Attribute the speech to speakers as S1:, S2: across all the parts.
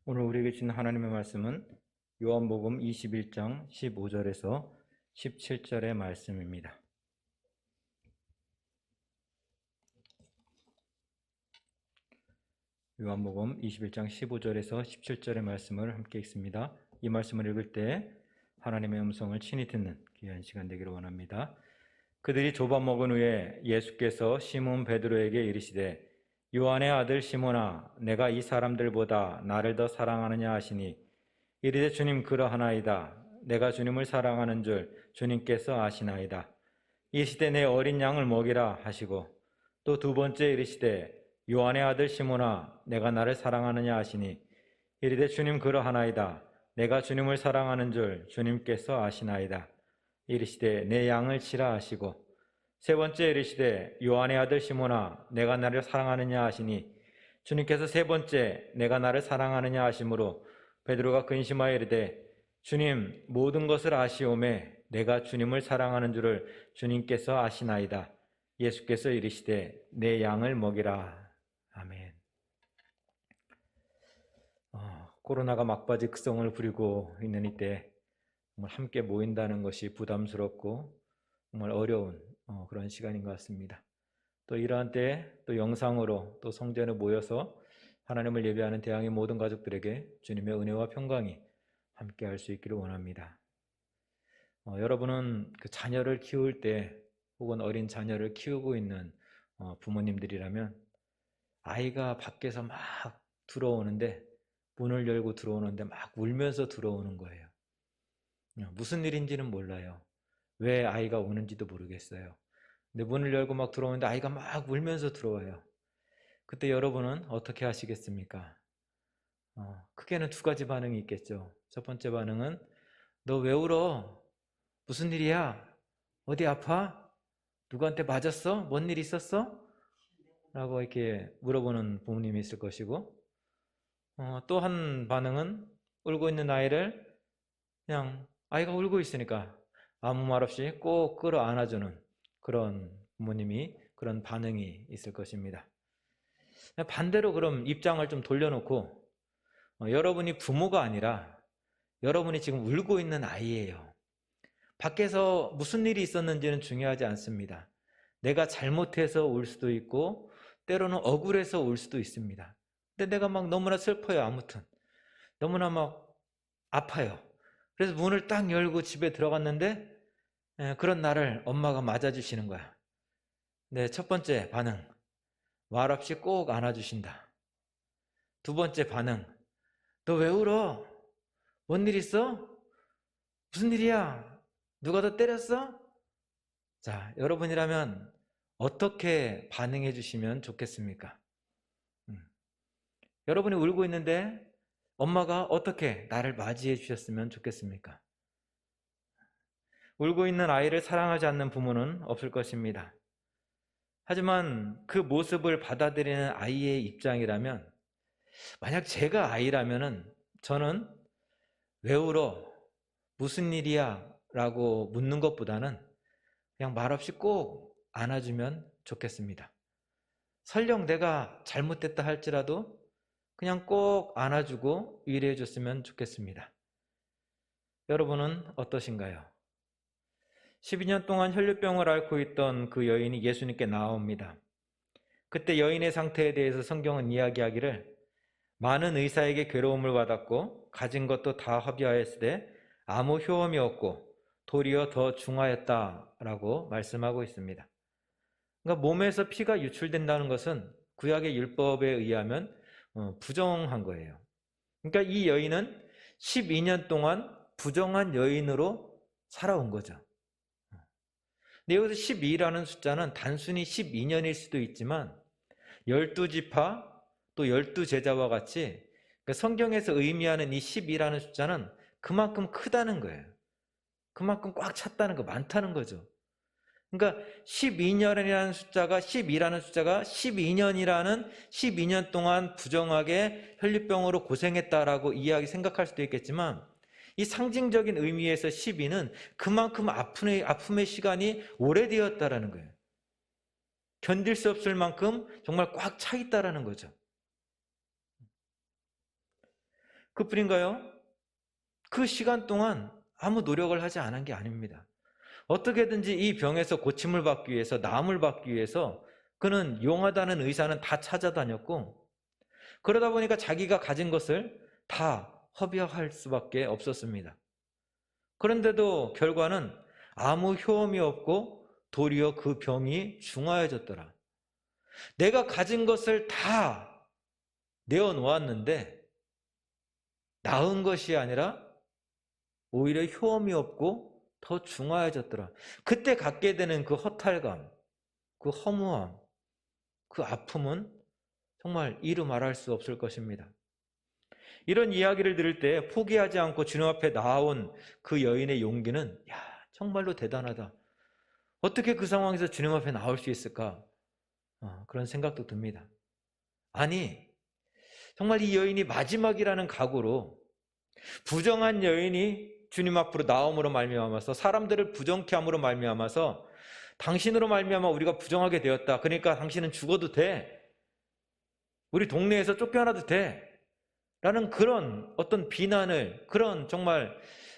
S1: 오늘 우리에게 주신 하나님의 말씀은 요한복음 21장 15절에서 17절의 말씀입니다. 요한복음 21장 15절에서 17절의 말씀을 함께 읽습니다. 이 말씀을 읽을 때 하나님의 음성을 친히 듣는 귀한 시간 되기를 원합니다. 그들이 조밥 먹은 후에 예수께서 시몬 베드로에게 이르시되 요한의 아들 시몬아, 내가 이 사람들보다 나를 더 사랑하느냐 하시니 이르되 주님 그러하나이다. 내가 주님을 사랑하는 줄 주님께서 아시나이다. 이르시되 내 어린 양을 먹이라 하시고 또 두 번째 이르시되 요한의 아들 시몬아, 내가 나를 사랑하느냐 하시니 이르되 주님 그러하나이다. 내가 주님을 사랑하는 줄 주님께서 아시나이다. 이르시되 내 양을 치라 하시고 세 번째 이르시되 요한의 아들 시몬아, 내가 나를 사랑하느냐 하시니 주님께서 세 번째 내가 나를 사랑하느냐 하심으로 베드로가 근심하여 이르되 주님, 모든 것을 아시오매 내가 주님을 사랑하는 줄을 주님께서 아시나이다. 예수께서 이르시되 내 양을 먹이라. 아멘. 코로나가 막바지 극성을 부리고 있는 이때 정말 함께 모인다는 것이 부담스럽고 정말 어려운 그런 시간인 것 같습니다. 또 이러한 때에 또 영상으로 또 성전에 모여서 하나님을 예배하는 대항의 모든 가족들에게 주님의 은혜와 평강이 함께 할 수 있기를 원합니다. 여러분은 그 자녀를 키울 때 혹은 어린 자녀를 키우고 있는 부모님들이라면 아이가 밖에서 막 들어오는데 문을 열고 들어오는데 막 울면서 들어오는 거예요. 무슨 일인지는 몰라요. 왜 아이가 오는지도 모르겠어요. 근데 문을 열고 막 들어오는데 아이가 막 울면서 들어와요. 그때 여러분은 어떻게 하시겠습니까? 크게는 두 가지 반응이 있겠죠. 첫 번째 반응은 너 왜 울어? 무슨 일이야? 어디 아파? 누구한테 맞았어? 뭔 일 있었어? 라고 이렇게 물어보는 부모님이 있을 것이고, 또 한 반응은 울고 있는 아이를 그냥 아이가 울고 있으니까 아무 말 없이 꼭 끌어 안아주는 그런 부모님이, 그런 반응이 있을 것입니다. 반대로 그럼 입장을 좀 돌려놓고 여러분이 부모가 아니라 여러분이 지금 울고 있는 아이예요. 밖에서 무슨 일이 있었는지는 중요하지 않습니다. 내가 잘못해서 울 수도 있고 때로는 억울해서 울 수도 있습니다. 근데 내가 막 너무나 슬퍼요. 아무튼 너무나 막 아파요. 그래서 문을 딱 열고 집에 들어갔는데 그런 나를 엄마가 맞아주시는 거야. 네, 첫 번째 반응, 말없이 꼭 안아주신다. 두 번째 반응, 너 왜 울어? 뭔 일 있어? 무슨 일이야? 누가 너 때렸어? 자, 여러분이라면 어떻게 반응해 주시면 좋겠습니까? 여러분이 울고 있는데 엄마가 어떻게 나를 맞이해 주셨으면 좋겠습니까? 울고 있는 아이를 사랑하지 않는 부모는 없을 것입니다. 하지만 그 모습을 받아들이는 아이의 입장이라면, 만약 제가 아이라면은 저는 왜 울어? 무슨 일이야? 라고 묻는 것보다는 그냥 말없이 꼭 안아주면 좋겠습니다. 설령 내가 잘못됐다 할지라도 그냥 꼭 안아주고 위로해 줬으면 좋겠습니다. 여러분은 어떠신가요? 12년 동안 혈류병을 앓고 있던 그 여인이 예수님께 나옵니다. 그때 여인의 상태에 대해서 성경은 이야기하기를 많은 의사에게 괴로움을 받았고 가진 것도 다 허비하였으되 아무 효험이 없고 도리어 더 중하였다라고 말씀하고 있습니다. 그러니까 몸에서 피가 유출된다는 것은 구약의 율법에 의하면 부정한 거예요. 그러니까 이 여인은 12년 동안 부정한 여인으로 살아온 거죠. 근데 여기서 12라는 숫자는 단순히 12년일 수도 있지만 12지파 또 12제자와 같이 성경에서 의미하는 이 12라는 숫자는 그만큼 크다는 거예요. 그만큼 꽉 찼다는 거, 많다는 거죠. 그러니까 12년이라는 숫자가 12라는 숫자가 12년이라는 12년 동안 부정하게 혈류병으로 고생했다라고 이해하기 생각할 수도 있겠지만 이 상징적인 의미에서 12는 그만큼 아픔의 시간이 오래되었다라는 거예요. 견딜 수 없을 만큼 정말 꽉 차 있다라는 거죠. 그뿐인가요? 그 시간 동안 아무 노력을 하지 않은 게 아닙니다. 어떻게든지 이 병에서 고침을 받기 위해서, 나음을 받기 위해서 그는 용하다는 의사는 다 찾아다녔고, 그러다 보니까 자기가 가진 것을 다 허비할 수밖에 없었습니다. 그런데도 결과는 아무 효험이 없고 도리어 그 병이 중하여졌더라. 내가 가진 것을 다 내어놓았는데 나은 것이 아니라 오히려 효험이 없고 더 중하여졌더라. 그때 갖게 되는 그 허탈감, 그 허무함, 그 아픔은 정말 이루 말할 수 없을 것입니다. 이런 이야기를 들을 때 포기하지 않고 주님 앞에 나온 그 여인의 용기는 정말로 대단하다. 어떻게 그 상황에서 주님 앞에 나올 수 있을까? 그런 생각도 듭니다. 아니, 정말 이 여인이 마지막이라는 각오로 부정한 여인이 주님 앞으로 나옴으로 말미암아서 사람들을 부정케 함으로 말미암아서 당신으로 말미암아 우리가 부정하게 되었다. 그러니까 당신은 죽어도 돼. 우리 동네에서 쫓겨나도 돼. 라는 그런 어떤 비난을, 그런 정말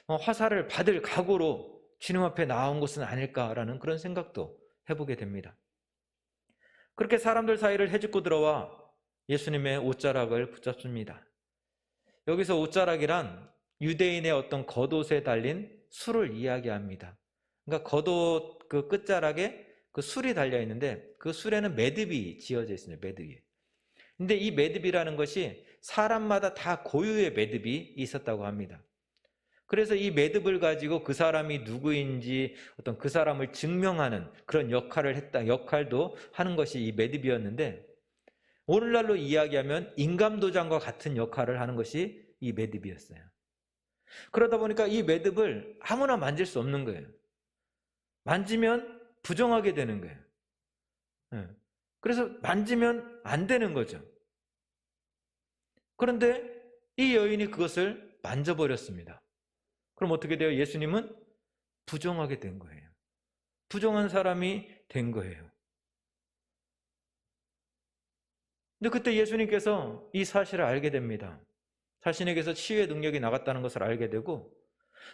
S1: 화살을 받을 각오로 주님 앞에 나온 것은 아닐까라는 그런 생각도 해보게 됩니다. 그렇게 사람들 사이를 헤집고 들어와 예수님의 옷자락을 붙잡습니다. 여기서 옷자락이란 유대인의 어떤 겉옷에 달린 술을 이야기합니다. 그러니까 겉옷 그 끝자락에 그 술이 달려 있는데 그 술에는 매듭이 지어져 있습니다. 매듭이. 근데 이 매듭이라는 것이 사람마다 다 고유의 매듭이 있었다고 합니다. 그래서 이 매듭을 가지고 그 사람이 누구인지 어떤 그 사람을 증명하는 그런 역할도 하는 것이 이 매듭이었는데, 오늘날로 이야기하면 인감도장과 같은 역할을 하는 것이 이 매듭이었어요. 그러다 보니까 이 매듭을 아무나 만질 수 없는 거예요. 만지면 부정하게 되는 거예요. 그래서 만지면 안 되는 거죠. 그런데 이 여인이 그것을 만져버렸습니다. 그럼 어떻게 돼요? 예수님은 부정하게 된 거예요. 부정한 사람이 된 거예요. 근데 그때 예수님께서 이 사실을 알게 됩니다. 자신에게서 치유의 능력이 나갔다는 것을 알게 되고,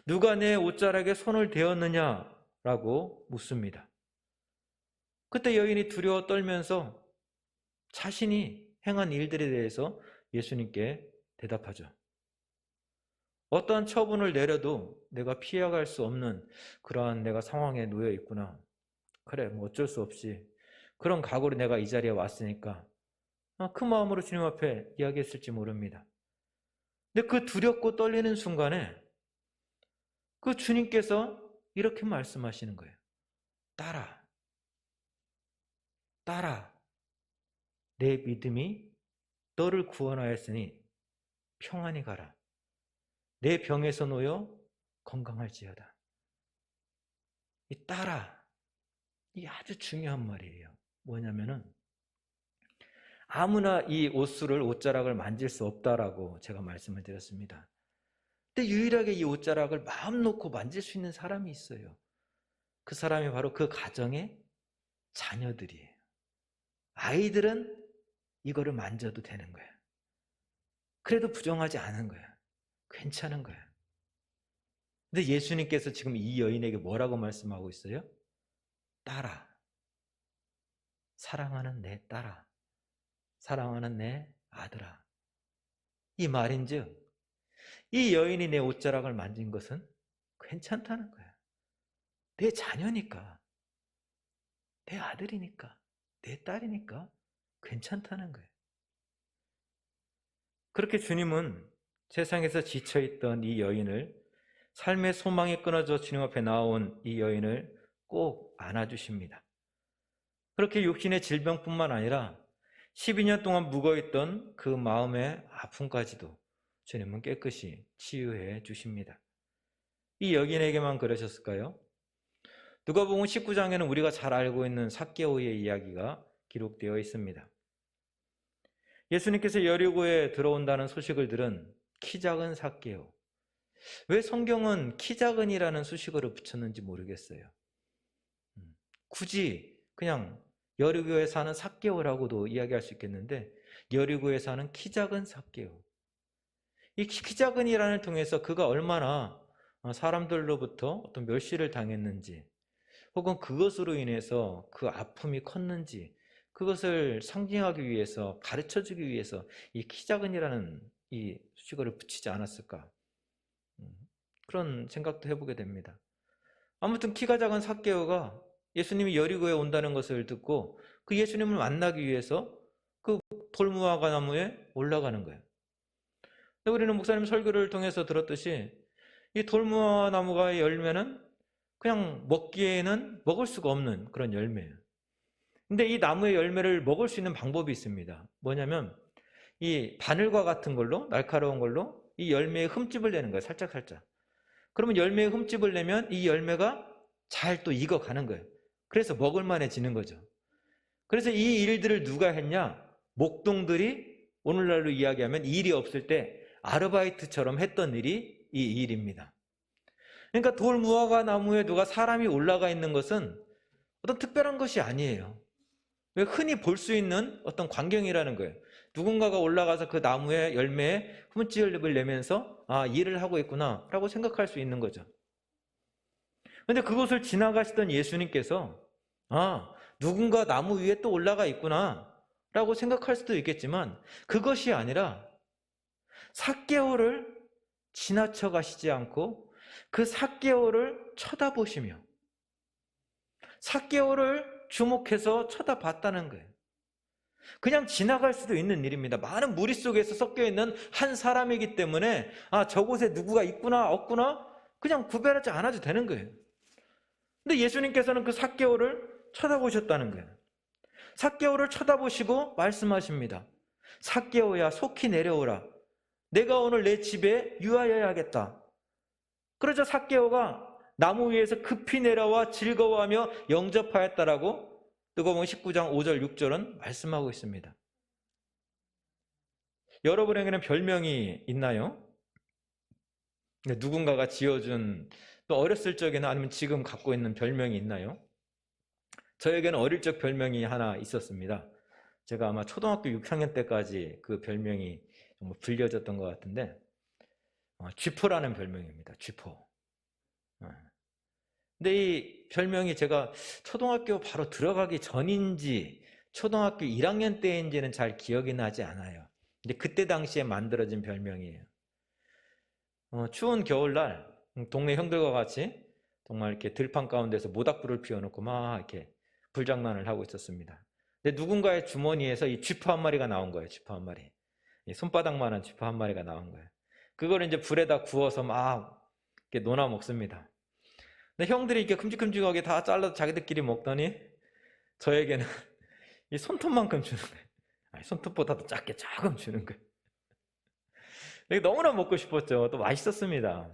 S1: 누가 내 옷자락에 손을 대었느냐라고 묻습니다. 그때 여인이 두려워 떨면서 자신이 행한 일들에 대해서 예수님께 대답하죠. 어떠한 처분을 내려도 내가 피해갈 수 없는 그러한 내가 상황에 놓여 있구나. 그래, 뭐 어쩔 수 없이 그런 각오로 내가 이 자리에 왔으니까 그 마음으로 주님 앞에 이야기했을지 모릅니다. 근데 그 두렵고 떨리는 순간에 그 주님께서 이렇게 말씀하시는 거예요. 딸아, 딸아, 내 믿음이 너를 구원하였으니 평안히 가라. 내 병에서 놓여 건강할지어다. 이 딸아, 이 아주 중요한 말이에요. 뭐냐면은 아무나 이 옷자락을 만질 수 없다라고 제가 말씀을 드렸습니다. 근데 유일하게 이 옷자락을 마음 놓고 만질 수 있는 사람이 있어요. 그 사람이 바로 그 가정의 자녀들이에요. 아이들은 이거를 만져도 되는 거예요. 그래도 부정하지 않은 거예요. 괜찮은 거예요. 근데 예수님께서 지금 이 여인에게 뭐라고 말씀하고 있어요? 딸아, 사랑하는 내 딸아, 사랑하는 내 아들아. 이 말인즉 이 여인이 내 옷자락을 만진 것은 괜찮다는 거야. 내 자녀니까, 내 아들이니까, 내 딸이니까 괜찮다는 거예요. 그렇게 주님은 세상에서 지쳐있던 이 여인을, 삶의 소망이 끊어져 주님 앞에 나온 이 여인을 꼭 안아주십니다. 그렇게 육신의 질병뿐만 아니라 12년 동안 묵어있던 그 마음의 아픔까지도 주님은 깨끗이 치유해 주십니다. 이 여인에게만 그러셨을까요? 누가복음 19장에는 우리가 잘 알고 있는 삭개오의 이야기가 기록되어 있습니다. 예수님께서 여리고에 들어온다는 소식을 들은 키 작은 삭개오. 왜 성경은 키 작은이라는 수식어를 붙였는지 모르겠어요. 굳이 그냥 여리고에 사는 삭개오라고도 이야기할 수 있겠는데 여리고에 사는 키 작은 삭개오. 이 키 작은 이란을 통해서 그가 얼마나 사람들로부터 어떤 멸시를 당했는지, 혹은 그것으로 인해서 그 아픔이 컸는지, 그것을 상징하기 위해서, 가르쳐주기 위해서 이 키 작은이라는 이 수식어를 붙이지 않았을까, 그런 생각도 해보게 됩니다. 아무튼 키가 작은 삭개오가 예수님이 여리고에 온다는 것을 듣고 그 예수님을 만나기 위해서 그 돌무화과 나무에 올라가는 거예요. 근데 우리는 목사님 설교를 통해서 들었듯이 이 돌무화 나무가 열매는 그냥 먹기에는 먹을 수가 없는 그런 열매예요. 근데 이 나무의 열매를 먹을 수 있는 방법이 있습니다. 뭐냐면 이 바늘과 같은 걸로, 날카로운 걸로 이 열매에 흠집을 내는 거예요. 살짝살짝. 그러면 열매에 흠집을 내면 이 열매가 잘 또 익어가는 거예요. 그래서 먹을 만해지는 거죠. 그래서 이 일들을 누가 했냐? 목동들이 오늘날로 이야기하면 일이 없을 때 아르바이트처럼 했던 일이 이 일입니다. 그러니까 돌무화과 나무에 누가 사람이 올라가 있는 것은 어떤 특별한 것이 아니에요. 왜 흔히 볼 수 있는 어떤 광경이라는 거예요. 누군가가 올라가서 그 나무의 열매에 흠집을 내면서 아, 일을 하고 있구나 라고 생각할 수 있는 거죠. 그런데 그곳을 지나가시던 예수님께서 아, 누군가 나무 위에 또 올라가 있구나 라고 생각할 수도 있겠지만 그것이 아니라 삭개오를 지나쳐 가시지 않고 그 삭개오를 쳐다보시며 삭개오를 주목해서 쳐다봤다는 거예요. 그냥 지나갈 수도 있는 일입니다. 많은 무리 속에서 섞여 있는 한 사람이기 때문에 아, 저곳에 누구가 있구나 없구나 그냥 구별하지 않아도 되는 거예요. 근데 예수님께서는 그 삭개오를 쳐다보셨다는 거예요. 삭개오를 쳐다보시고 말씀하십니다. 삭개오야, 속히 내려오라. 내가 오늘 내 집에 유하여야겠다. 그러자 삭개오가 나무 위에서 급히 내려와 즐거워하며 영접하였다라고 누가복음 19장 5절 6절은 말씀하고 있습니다. 여러분에게는 별명이 있나요? 누군가가 지어준, 또 어렸을 적에는 아니면 지금 갖고 있는 별명이 있나요? 저에게는 어릴 적 별명이 하나 있었습니다. 제가 아마 초등학교 6학년 때까지 그 별명이 정말 불려졌던 것 같은데 쥐포라는 별명입니다. 쥐포. 근데 이 별명이 제가 초등학교 바로 들어가기 전인지 초등학교 1학년 때인지는 잘 기억이 나지 않아요. 근데 그때 당시에 만들어진 별명이에요. 추운 겨울날 동네 형들과 같이 정말 이렇게 들판 가운데서 모닥불을 피워놓고 막 이렇게 불장난을 하고 있었습니다. 근데 누군가의 주머니에서 이 쥐포 한 마리가 나온 거예요. 쥐포 한 마리. 손바닥만한 쥐포 한 마리가 나온 거예요. 그걸 이제 불에다 구워서 막 이렇게 논아 먹습니다. 근데 형들이 이렇게 큼직큼직하게 다 잘라서 자기들끼리 먹더니 저에게는 이 손톱만큼 주는 거예요. 아니, 손톱보다도 작게 조금 주는 거예요. 너무나 먹고 싶었죠. 또 맛있었습니다.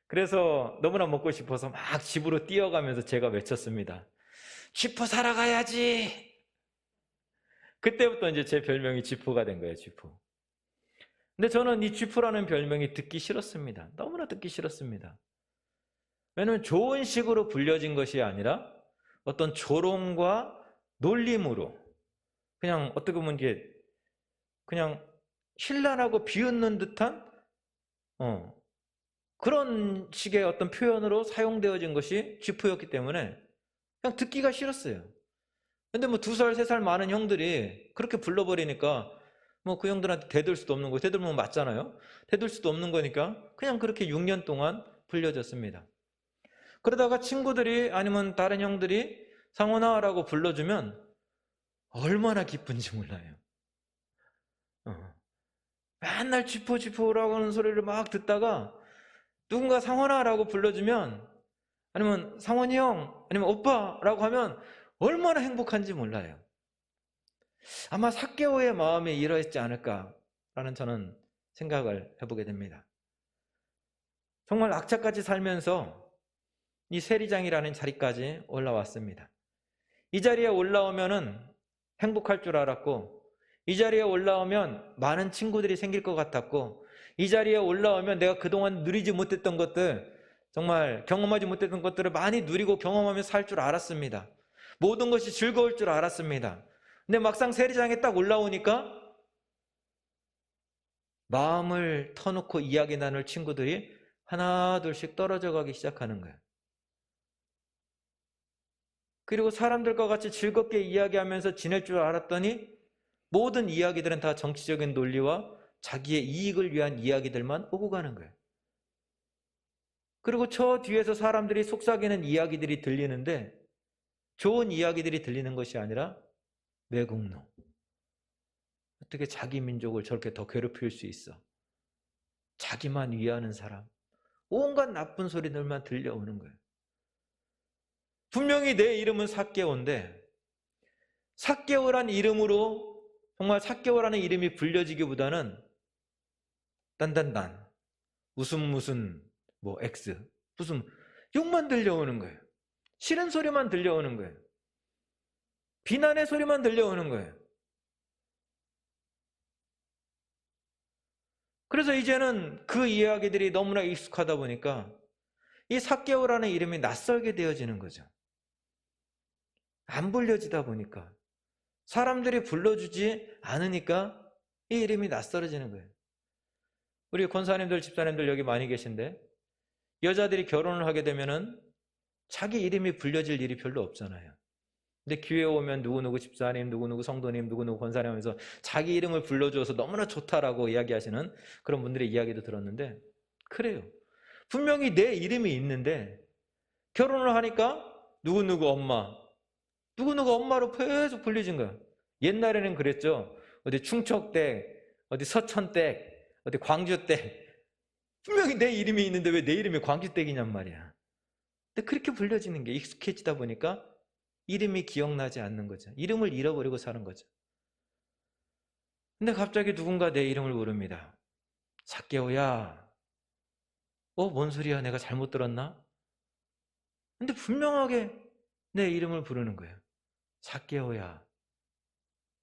S1: 그래서 너무나 먹고 싶어서 막 집으로 뛰어가면서 제가 외쳤습니다. 쥐포 사러 가야지. 그때부터 이제 제 별명이 쥐포가 된 거예요. 쥐포. 근데 저는 이 쥐포라는 별명이 듣기 싫었습니다. 너무나 듣기 싫었습니다. 왜냐하면 좋은 식으로 불려진 것이 아니라 어떤 조롱과 놀림으로 그냥 어떻게 보면 이게 그냥 신랄하고 비웃는 듯한 그런 식의 어떤 표현으로 사용되어진 것이 쥐포였기 때문에 그냥 듣기가 싫었어요. 근데 뭐 2살, 3살 많은 형들이 그렇게 불러버리니까 뭐 그 형들한테 대들 수도 없는 거, 대들면 맞잖아요. 대들 수도 없는 거니까 그냥 그렇게 6년 동안 불려졌습니다. 그러다가 친구들이 아니면 다른 형들이 상원아라고 불러주면 얼마나 기쁜지 몰라요. 맨날 쥐포라고 하는 소리를 막 듣다가 누군가 상원아라고 불러주면 아니면 상원이 형 아니면 오빠라고 하면 얼마나 행복한지 몰라요. 아마 삭개오의 마음이 이러했지 않을까라는 저는 생각을 해보게 됩니다. 정말 악착같이 살면서 이 세리장이라는 자리까지 올라왔습니다. 이 자리에 올라오면은 행복할 줄 알았고 이 자리에 올라오면 많은 친구들이 생길 것 같았고 이 자리에 올라오면 내가 그동안 누리지 못했던 것들 정말 경험하지 못했던 것들을 많이 누리고 경험하며 살 줄 알았습니다. 모든 것이 즐거울 줄 알았습니다. 근데 막상 세리장에 딱 올라오니까 마음을 터놓고 이야기 나눌 친구들이 하나 둘씩 떨어져 가기 시작하는 거예요. 그리고 사람들과 같이 즐겁게 이야기하면서 지낼 줄 알았더니 모든 이야기들은 다 정치적인 논리와 자기의 이익을 위한 이야기들만 오고 가는 거예요. 그리고 저 뒤에서 사람들이 속삭이는 이야기들이 들리는데 좋은 이야기들이 들리는 것이 아니라 매국노. 어떻게 자기 민족을 저렇게 더 괴롭힐 수 있어? 자기만 위하는 사람. 온갖 나쁜 소리들만 들려오는 거예요. 분명히 내 이름은 삭개오인데 삭개오란 이름으로 정말 삭개오라는 이름이 불려지기보다는 딴딴딴 무슨 뭐 X 무슨 욕만 들려오는 거예요. 싫은 소리만 들려오는 거예요. 비난의 소리만 들려오는 거예요. 그래서 이제는 그 이야기들이 너무나 익숙하다 보니까 이 삭개오라는 이름이 낯설게 되어지는 거죠. 안 불려지다 보니까 사람들이 불러주지 않으니까 이 이름이 낯설어지는 거예요. 우리 권사님들 집사님들 여기 많이 계신데 여자들이 결혼을 하게 되면은 자기 이름이 불려질 일이 별로 없잖아요. 근데 교회에 오면 누구누구 집사님, 누구누구 성도님, 누구누구 권사님 하면서 자기 이름을 불러줘서 너무나 좋다라고 이야기하시는 그런 분들의 이야기도 들었는데 그래요. 분명히 내 이름이 있는데 결혼을 하니까 누구누구 엄마, 누구누구 엄마로 계속 불리진 거야. 옛날에는 그랬죠. 어디 충청댁, 어디 서천댁, 어디 광주댁. 분명히 내 이름이 있는데 왜 내 이름이 광주댁이냔 말이야. 근데 그렇게 불려지는 게 익숙해지다 보니까 이름이 기억나지 않는 거죠. 이름을 잃어버리고 사는 거죠. 근데 갑자기 누군가 내 이름을 부릅니다. 삭개오야. 뭔 소리야? 내가 잘못 들었나? 근데 분명하게 내 이름을 부르는 거예요. 삭개오야.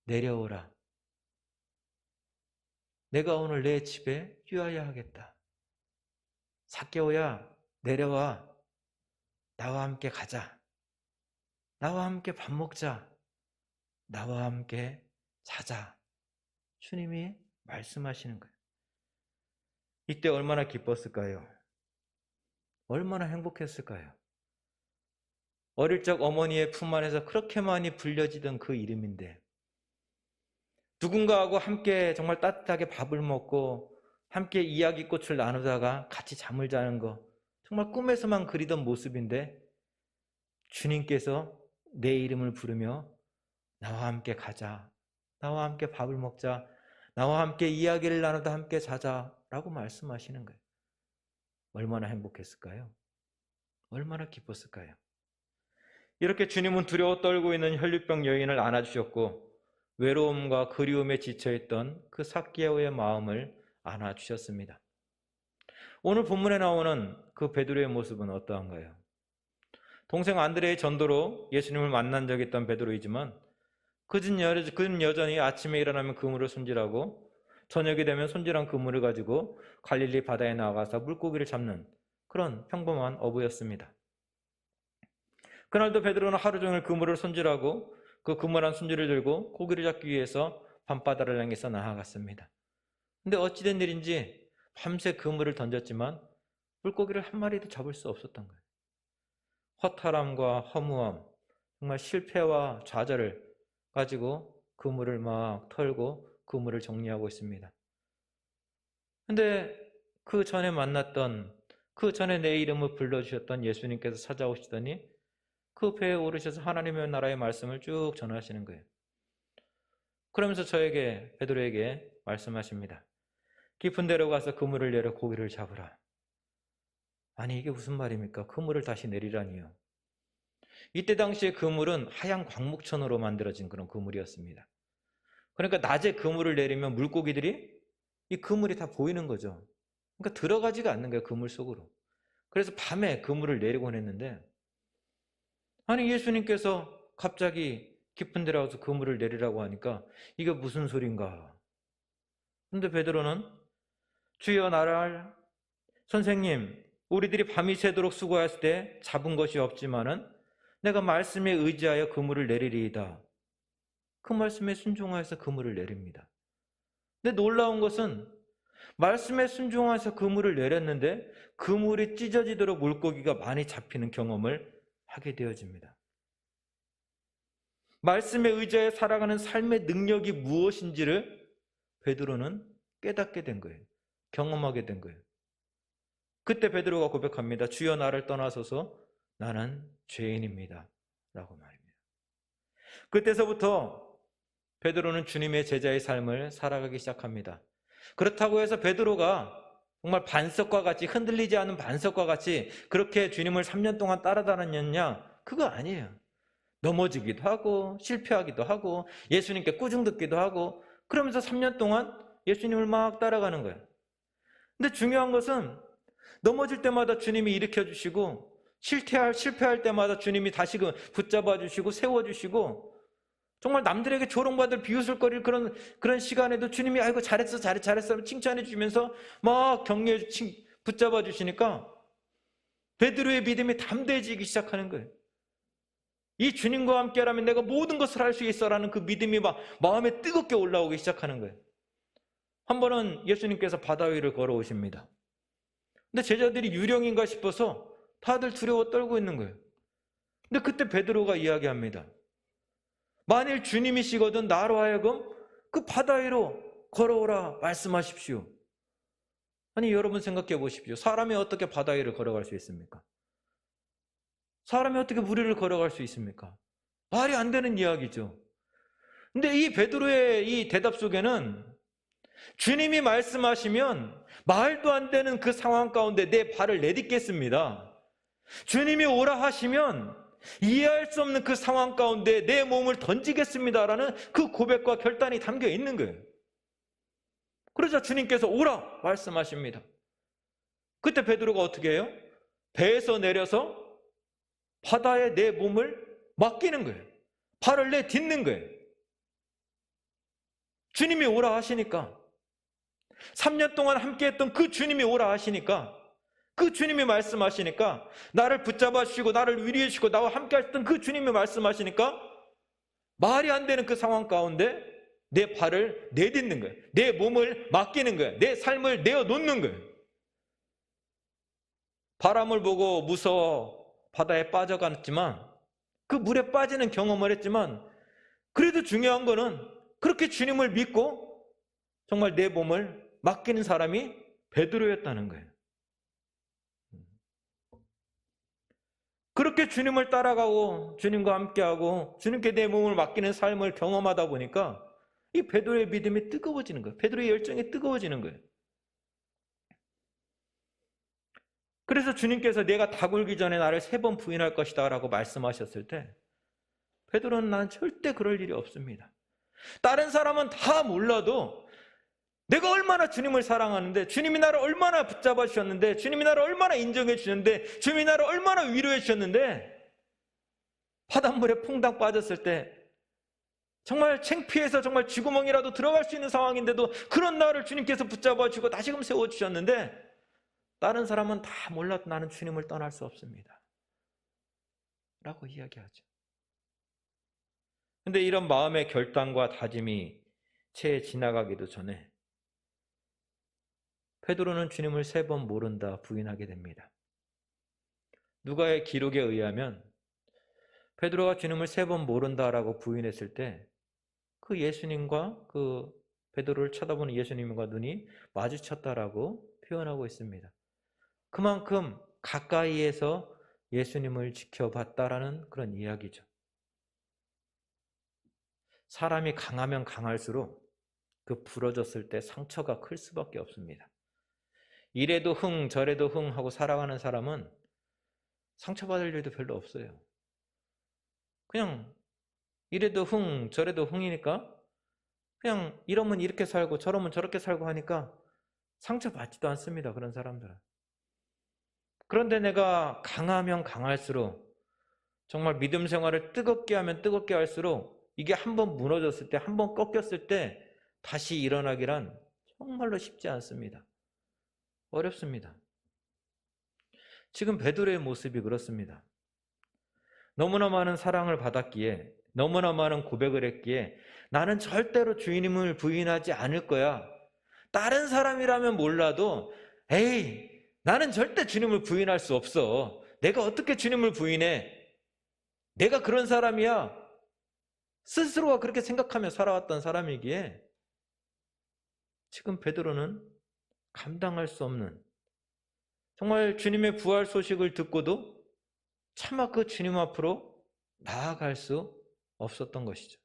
S1: 내려오라. 내가 오늘 내 집에 휴하야 하겠다. 삭개오야. 내려와. 나와 함께 가자. 나와 함께 밥 먹자. 나와 함께 자자. 주님이 말씀하시는 거예요. 이때 얼마나 기뻤을까요? 얼마나 행복했을까요? 어릴 적 어머니의 품 안에서 그렇게 많이 불려지던 그 이름인데 누군가하고 함께 정말 따뜻하게 밥을 먹고 함께 이야기꽃을 나누다가 같이 잠을 자는 거 정말 꿈에서만 그리던 모습인데 주님께서 내 이름을 부르며 나와 함께 가자, 나와 함께 밥을 먹자, 나와 함께 이야기를 나누다 함께 자자라고 말씀하시는 거예요. 얼마나 행복했을까요? 얼마나 기뻤을까요? 이렇게 주님은 두려워 떨고 있는 혈류병 여인을 안아주셨고 외로움과 그리움에 지쳐있던 그 삭개오의 마음을 안아주셨습니다. 오늘 본문에 나오는 그 베드로의 모습은 어떠한가요? 동생 안드레의 전도로 예수님을 만난 적이 있던 베드로이지만 그는 여전히 아침에 일어나면 그물을 손질하고 저녁이 되면 손질한 그물을 가지고 갈릴리 바다에 나가서 물고기를 잡는 그런 평범한 어부였습니다. 그날도 베드로는 하루 종일 그물을 손질하고 그 그물한 손질을 들고 고기를 잡기 위해서 밤바다를 향해서 나아갔습니다. 근데 어찌된 일인지 밤새 그물을 던졌지만 물고기를 한 마리도 잡을 수 없었던 거예요. 허탈함과 허무함, 정말 실패와 좌절을 가지고 그물을 막 털고 그물을 정리하고 있습니다. 근데 그 전에 만났던, 그 전에 내 이름을 불러주셨던 예수님께서 찾아오시더니 그 배에 오르셔서 하나님의 나라의 말씀을 쭉 전하시는 거예요. 그러면서 베드로에게 말씀하십니다. 깊은 데로 가서 그물을 내려 고기를 잡으라. 아니 이게 무슨 말입니까? 그물을 다시 내리라니요. 이때 당시에 그물은 하얀 광목천으로 만들어진 그런 그물이었습니다. 그러니까 낮에 그물을 내리면 물고기들이 이 그물이 다 보이는 거죠. 그러니까 들어가지가 않는 거예요, 그물 속으로. 그래서 밤에 그물을 내리곤 했는데 아니 예수님께서 갑자기 깊은 데로 가서 그물을 내리라고 하니까 이게 무슨 소린가? 근데 베드로는 주여 나를 선생님 우리들이 밤이 새도록 수고했을 때 잡은 것이 없지만은 내가 말씀에 의지하여 그물을 내리리이다. 그 말씀에 순종하여서 그물을 내립니다. 근데 놀라운 것은 말씀에 순종해서 그물을 내렸는데 그물이 찢어지도록 물고기가 많이 잡히는 경험을 하게 되어집니다. 말씀에 의지하여 살아가는 삶의 능력이 무엇인지를 베드로는 깨닫게 된 거예요. 경험하게 된 거예요. 그때 베드로가 고백합니다. 주여 나를 떠나소서 나는 죄인입니다. 라고 말입니다. 그때서부터 베드로는 주님의 제자의 삶을 살아가기 시작합니다. 그렇다고 해서 베드로가 정말 반석과 같이 흔들리지 않은 반석과 같이 그렇게 주님을 3년 동안 따라다녔냐? 그거 아니에요. 넘어지기도 하고 실패하기도 하고 예수님께 꾸중 듣기도 하고 그러면서 3년 동안 예수님을 막 따라가는 거예요. 근데 중요한 것은 넘어질 때마다 주님이 일으켜 주시고 실패할 때마다 주님이 다시 붙잡아 주시고 세워 주시고 정말 남들에게 조롱받을 비웃을거릴 그런 시간에도 주님이 아이고 잘했어 칭찬해 주시면서 막 격려해 붙잡아 주시니까 베드로의 믿음이 담대해지기 시작하는 거예요. 이 주님과 함께라면 내가 모든 것을 할 수 있어라는 그 믿음이 막 마음에 뜨겁게 올라오기 시작하는 거예요. 한 번은 예수님께서 바다 위를 걸어오십니다. 근데 제자들이 유령인가 싶어서 다들 두려워 떨고 있는 거예요. 근데 그때 베드로가 이야기합니다. 만일 주님이시거든 나로 하여금 그 바다 위로 걸어오라 말씀하십시오. 아니 여러분 생각해 보십시오. 사람이 어떻게 바다 위를 걸어갈 수 있습니까? 사람이 어떻게 물 위를 걸어갈 수 있습니까? 말이 안 되는 이야기죠. 근데 이 베드로의 이 대답 속에는 주님이 말씀하시면 말도 안 되는 그 상황 가운데 내 발을 내딛겠습니다. 주님이 오라 하시면 이해할 수 없는 그 상황 가운데 내 몸을 던지겠습니다라는 그 고백과 결단이 담겨 있는 거예요. 그러자 주님께서 오라 말씀하십니다. 그때 베드로가 어떻게 해요? 배에서 내려서 바다에 내 몸을 맡기는 거예요. 발을 내딛는 거예요. 주님이 오라 하시니까 3년 동안 함께했던 그 주님이 오라 하시니까 그 주님이 말씀하시니까 나를 붙잡아 주시고 나를 위로해 주시고 나와 함께 하셨던 그 주님이 말씀하시니까 말이 안 되는 그 상황 가운데 내 발을 내딛는 거예요. 내 몸을 맡기는 거예요. 내 삶을 내어놓는 거예요. 바람을 보고 무서워 바다에 빠져갔지만 그 물에 빠지는 경험을 했지만 그래도 중요한 거는 그렇게 주님을 믿고 정말 내 몸을 맡기는 사람이 베드로였다는 거예요. 그렇게 주님을 따라가고 주님과 함께하고 주님께 내 몸을 맡기는 삶을 경험하다 보니까 이 베드로의 믿음이 뜨거워지는 거예요. 베드로의 열정이 뜨거워지는 거예요. 그래서 주님께서 내가 다 굴기 전에 나를 3번 부인할 것이다 라고 말씀하셨을 때 베드로는 나는 절대 그럴 일이 없습니다. 다른 사람은 다 몰라도 내가 얼마나 주님을 사랑하는데 주님이 나를 얼마나 붙잡아 주셨는데 주님이 나를 얼마나 인정해 주셨는데 주님이 나를 얼마나 위로해 주셨는데 바닷물에 퐁당 빠졌을 때 정말 창피해서 정말 쥐구멍이라도 들어갈 수 있는 상황인데도 그런 나를 주님께서 붙잡아 주고 다시금 세워주셨는데 다른 사람은 다 몰라도 나는 주님을 떠날 수 없습니다 라고 이야기하죠. 근데 이런 마음의 결단과 다짐이 채 지나가기도 전에 베드로는 주님을 3번 모른다 부인하게 됩니다. 누가의 기록에 의하면 베드로가 주님을 3번 모른다라고 부인했을 때 그 예수님과 그 베드로를 쳐다보는 예수님과 눈이 마주쳤다라고 표현하고 있습니다. 그만큼 가까이에서 예수님을 지켜봤다라는 그런 이야기죠. 사람이 강하면 강할수록 그 부러졌을 때 상처가 클 수밖에 없습니다. 이래도 흥 저래도 흥 하고 살아가는 사람은 상처받을 일도 별로 없어요. 그냥 이래도 흥 저래도 흥이니까 그냥 이러면 이렇게 살고 저러면 저렇게 살고 하니까 상처받지도 않습니다. 그런 사람들은. 그런데 내가 강하면 강할수록 정말 믿음 생활을 뜨겁게 하면 뜨겁게 할수록 이게 한번 무너졌을 때 한번 꺾였을 때 다시 일어나기란 정말로 쉽지 않습니다. 어렵습니다. 지금 베드로의 모습이 그렇습니다. 너무나 많은 사랑을 받았기에 너무나 많은 고백을 했기에 나는 절대로 주님을 부인하지 않을 거야. 다른 사람이라면 몰라도 에이, 나는 절대 주님을 부인할 수 없어. 내가 어떻게 주님을 부인해? 내가 그런 사람이야. 스스로가 그렇게 생각하며 살아왔던 사람이기에 지금 베드로는 감당할 수 없는, 정말 주님의 부활 소식을 듣고도 차마 그 주님 앞으로 나아갈 수 없었던 것이죠.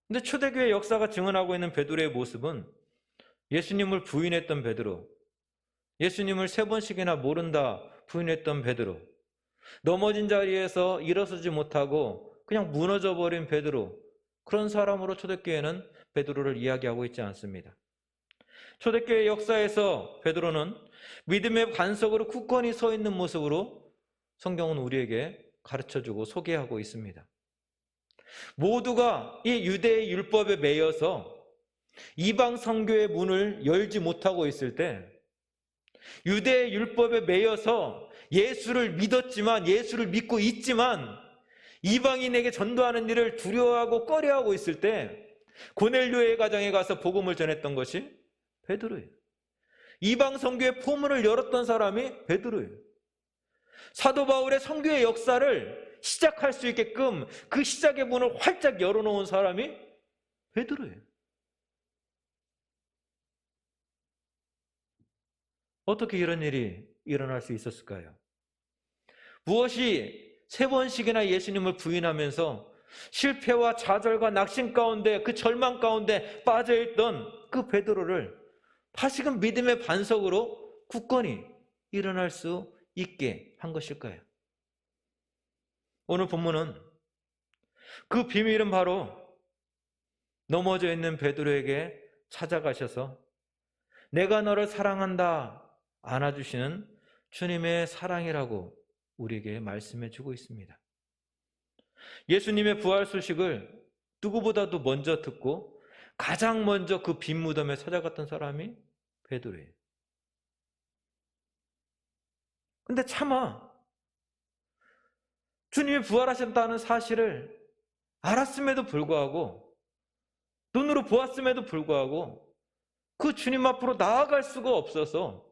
S1: 근데 초대교회 역사가 증언하고 있는 베드로의 모습은 예수님을 부인했던 베드로, 예수님을 3번씩이나 모른다 부인했던 베드로, 넘어진 자리에서 일어서지 못하고 그냥 무너져 버린 베드로, 그런 사람으로 초대교회는 베드로를 이야기하고 있지 않습니다. 초대교회 역사에서 베드로는 믿음의 반석으로 굳건히 서 있는 모습으로 성경은 우리에게 가르쳐주고 소개하고 있습니다. 모두가 이 유대의 율법에 매여서 이방 선교의 문을 열지 못하고 있을 때, 유대의 율법에 매여서 예수를 믿었지만, 예수를 믿고 있지만 이방인에게 전도하는 일을 두려워하고 꺼려하고 있을 때 고넬료의 가정에 가서 복음을 전했던 것이 베드로예요. 이방 선교의 포문을 열었던 사람이 베드로예요. 사도 바울의 선교의 역사를 시작할 수 있게끔 그 시작의 문을 활짝 열어놓은 사람이 베드로예요. 어떻게 이런 일이 일어날 수 있었을까요? 무엇이 3번씩이나 예수님을 부인하면서 실패와 좌절과 낙심 가운데, 그 절망 가운데 빠져있던 그 베드로를 다시금 믿음의 반석으로 굳건히 일어날 수 있게 한 것일까요? 오늘 본문은 그 비밀은 바로 넘어져 있는 베드로에게 찾아가셔서 내가 너를 사랑한다 안아주시는 주님의 사랑이라고 우리에게 말씀해 주고 있습니다. 예수님의 부활 소식을 누구보다도 먼저 듣고 가장 먼저 그 빈 무덤에 찾아갔던 사람이 베드로예요. 근데 차마 주님이 부활하셨다는 사실을 알았음에도 불구하고, 눈으로 보았음에도 불구하고 그 주님 앞으로 나아갈 수가 없어서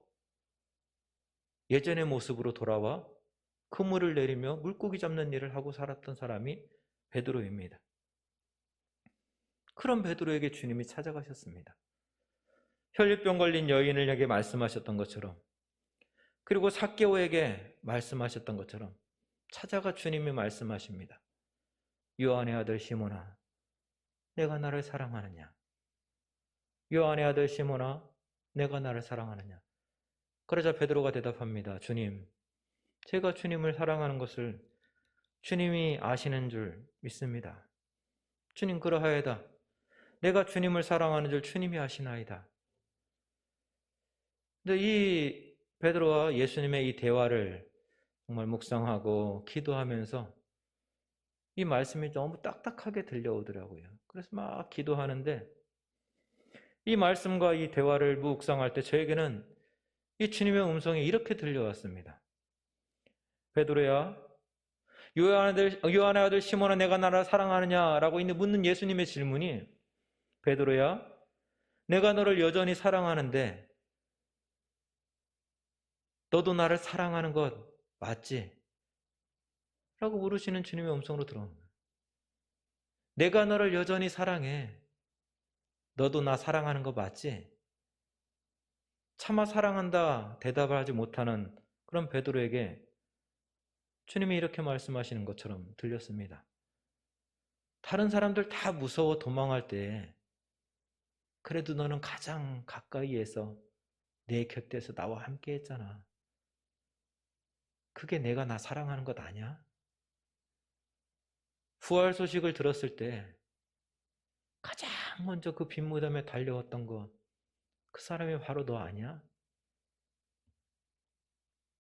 S1: 예전의 모습으로 돌아와 그물을 내리며 물고기 잡는 일을 하고 살았던 사람이 베드로입니다. 그런 베드로에게 주님이 찾아가셨습니다. 혈류병 걸린 여인에게 말씀하셨던 것처럼, 그리고 삭개오에게 말씀하셨던 것처럼 찾아가 주님이 말씀하십니다. 요한의 아들 시몬아, 내가 나를 사랑하느냐? 요한의 아들 시몬아, 내가 나를 사랑하느냐? 그러자 베드로가 대답합니다. 주님, 제가 주님을 사랑하는 것을 주님이 아시는 줄 믿습니다. 주님, 그러하여다. 내가 주님을 사랑하는 줄 주님이 아시나이다. 근데 이 베드로와 예수님의 이 대화를 정말 묵상하고 기도하면서 이 말씀이 너무 딱딱하게 들려오더라고요. 그래서 막 기도하는데 이 말씀과 이 대화를 묵상할 때 저에게는 이 주님의 음성이 이렇게 들려왔습니다. 베드로야, 요한의 아들 시몬아, 내가 나를 사랑하느냐? 라고 묻는 예수님의 질문이, 베드로야, 내가 너를 여전히 사랑하는데 너도 나를 사랑하는 것 맞지? 라고 물으시는 주님의 음성으로 들어오는 거예요. 내가 너를 여전히 사랑해. 너도 나 사랑하는 거 맞지? 차마 사랑한다 대답을 하지 못하는 그런 베드로에게 주님이 이렇게 말씀하시는 것처럼 들렸습니다. 다른 사람들 다 무서워 도망할 때 그래도 너는 가장 가까이에서 내 곁에서 나와 함께 했잖아. 그게 내가 나 사랑하는 것 아니야? 부활 소식을 들었을 때 가장 먼저 그 빈 무덤에 달려왔던 것, 그 사람이 바로 너 아니야?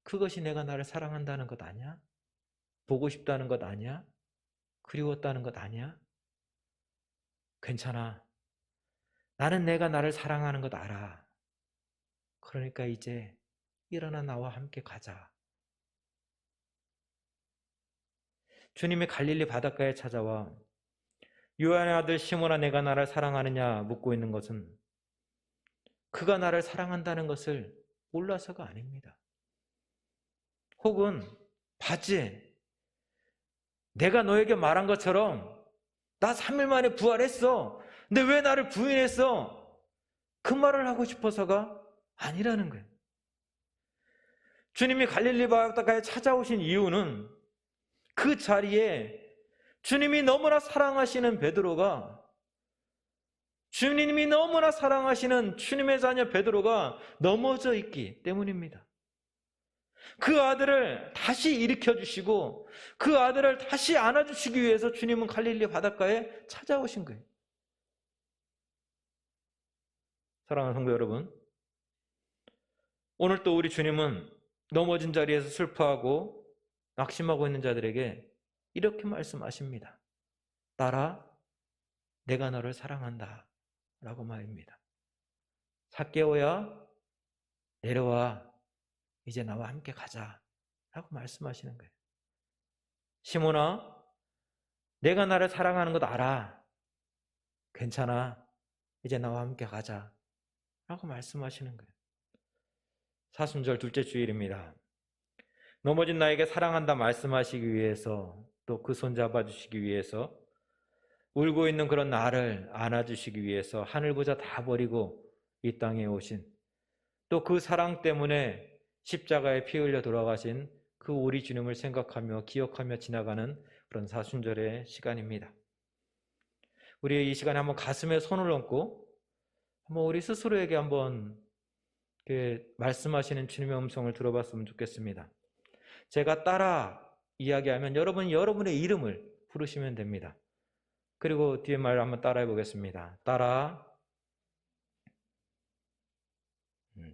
S1: 그것이 내가 나를 사랑한다는 것 아니야? 보고 싶다는 것 아니야? 그리웠다는 것 아니야? 괜찮아. 나는 내가 나를 사랑하는 것 알아. 그러니까 이제 일어나 나와 함께 가자. 주님이 갈릴리 바닷가에 찾아와 요한의 아들 시몬아, 내가 나를 사랑하느냐 묻고 있는 것은 그가 나를 사랑한다는 것을 몰라서가 아닙니다. 혹은 봤지? 내가 너에게 말한 것처럼 나 3일 만에 부활했어. 근데 왜 나를 부인했어? 그 말을 하고 싶어서가 아니라는 거예요. 주님이 갈릴리 바다가에 찾아오신 이유는 그 자리에 주님이 너무나 사랑하시는 베드로가, 주님이 너무나 사랑하시는 주님의 자녀 베드로가 넘어져 있기 때문입니다. 그 아들을 다시 일으켜주시고 그 아들을 다시 안아주시기 위해서 주님은 갈릴리 바닷가에 찾아오신 거예요. 사랑하는 성도 여러분, 오늘 또 우리 주님은 넘어진 자리에서 슬퍼하고 낙심하고 있는 자들에게 이렇게 말씀하십니다. 딸아, 내가 너를 사랑한다 라고 말입니다. 삭개오야, 내려와, 이제 나와 함께 가자 라고 말씀하시는 거예요. 시몬아, 내가 나를 사랑하는 것 알아. 괜찮아, 이제 나와 함께 가자 라고 말씀하시는 거예요. 사순절 둘째 주일입니다. 넘어진 나에게 사랑한다 말씀하시기 위해서, 또 그 손 잡아주시기 위해서, 울고 있는 그런 나를 안아주시기 위해서 하늘보자 다 버리고 이 땅에 오신, 또 그 사랑 때문에 십자가에 피 흘려 돌아가신 그 우리 주님을 생각하며 기억하며 지나가는 그런 사순절의 시간입니다. 우리 이 시간에 한번 가슴에 손을 얹고 한번 우리 스스로에게 한번 말씀하시는 주님의 음성을 들어봤으면 좋겠습니다. 제가 따라 이야기하면 여러분이 여러분의 이름을 부르시면 됩니다. 그리고 뒤에 말 한번 따라해 보겠습니다. 따라,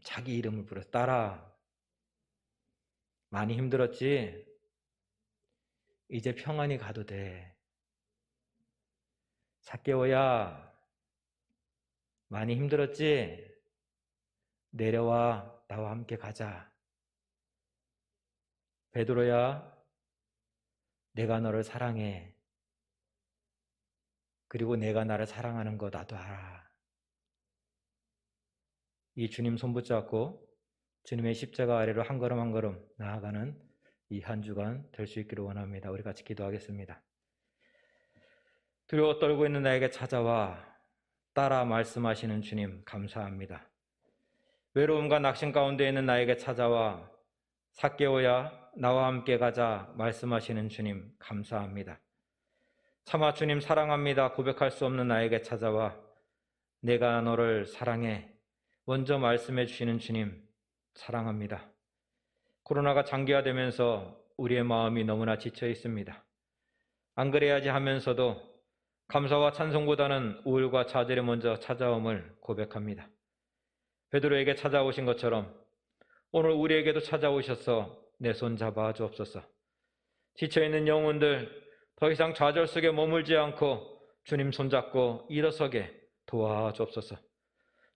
S1: 자기 이름을 불러서 따라, 많이 힘들었지? 이제 평안히 가도 돼. 삭개오야, 많이 힘들었지? 내려와, 나와 함께 가자. 베드로야, 내가 너를 사랑해. 그리고 내가 나를 사랑하는 거 나도 알아. 이 주님 손 붙잡고 주님의 십자가 아래로 한 걸음 한 걸음 나아가는 이 한 주간 될 수 있기를 원합니다. 우리 같이 기도하겠습니다. 두려워 떨고 있는 나에게 찾아와 따라 말씀하시는 주님 감사합니다. 외로움과 낙심 가운데 있는 나에게 찾아와 삭개오야 나와 함께 가자 말씀하시는 주님 감사합니다. 차마 주님 사랑합니다 고백할 수 없는 나에게 찾아와 내가 너를 사랑해 먼저 말씀해 주시는 주님 사랑합니다. 코로나가 장기화되면서 우리의 마음이 너무나 지쳐 있습니다. 안 그래야지 하면서도 감사와 찬송보다는 우울과 좌절이 먼저 찾아옴을 고백합니다. 베드로에게 찾아오신 것처럼 오늘 우리에게도 찾아오셔서 내 손 잡아 주옵소서. 지쳐있는 영혼들 더 이상 좌절 속에 머물지 않고 주님 손잡고 일어서게 도와주옵소서.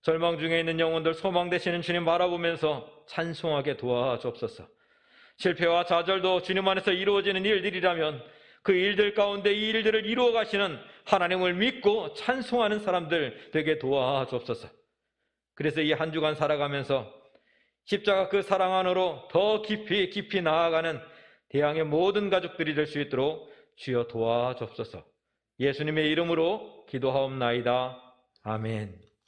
S1: 절망 중에 있는 영혼들 소망 되시는 주님 바라보면서 찬송하게 도와주옵소서. 실패와 좌절도 주님 안에서 이루어지는 일들이라면 그 일들 가운데 이 일들을 이루어 가시는 하나님을 믿고 찬송하는 사람들 되게 도와주옵소서. 그래서 이 한 주간 살아가면서 십자가 그 사랑 안으로 더 깊이 나아가는 대양의 모든 가족들이 될 수 있도록 주여 도와주옵소서. 예수님의 이름으로 기도하옵나이다. 아멘.